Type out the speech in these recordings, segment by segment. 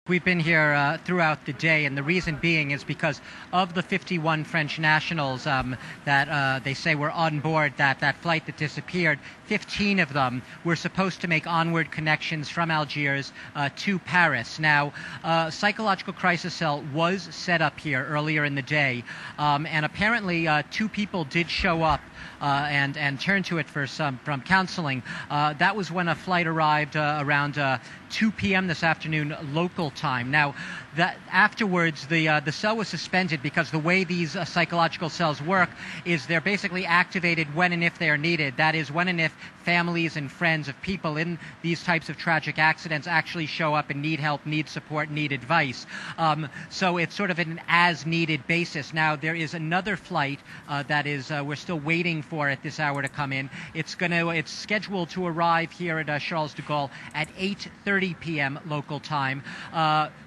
We've been here throughout the day, and the reason being is because of the 51 French nationals that they say were on board that flight that disappeared. 15 of them were supposed to make onward connections from Algiers to Paris. Now, psychological crisis cell was set up here earlier in the day, and apparently 2 people did show up and turn to it for from counseling. That was when a flight arrived around 2 p.m. this afternoon local time. Now, that afterwards the cell was suspended because the way these psychological cells work is they're basically activated when and if they are needed. That is, when and if families and friends of people in these types of tragic accidents actually show up and need help, need support, need advice. So it's sort of an as-needed basis. Now, there is another flight that is we're still waiting for at this hour to come in. It's scheduled to arrive here at Charles de Gaulle at 8:30 p.m. local time.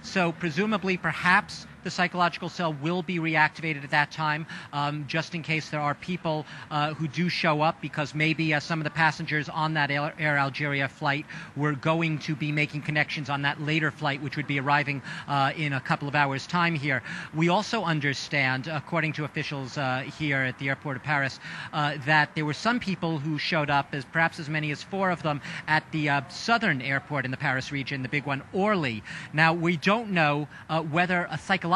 So presumably, perhaps the psychological cell will be reactivated at that time, just in case there are people who do show up, because maybe some of the passengers on that Air Algeria flight were going to be making connections on that later flight, which would be arriving in a couple of hours' time here. We also understand, according to officials here at the airport of Paris, that there were some people who showed up, perhaps as many as 4 of them, at the southern airport in the Paris region, the big one, Orly. Now, we don't know whether a psychological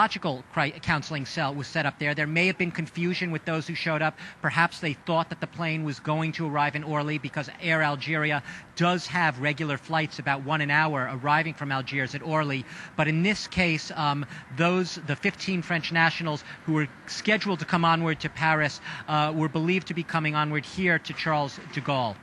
counseling cell was set up there. There may have been confusion with those who showed up. Perhaps they thought that the plane was going to arrive in Orly because Air Algeria does have regular flights about 1 hour arriving from Algiers at Orly. But in this case, the 15 French nationals who were scheduled to come onward to Paris were believed to be coming onward here to Charles de Gaulle.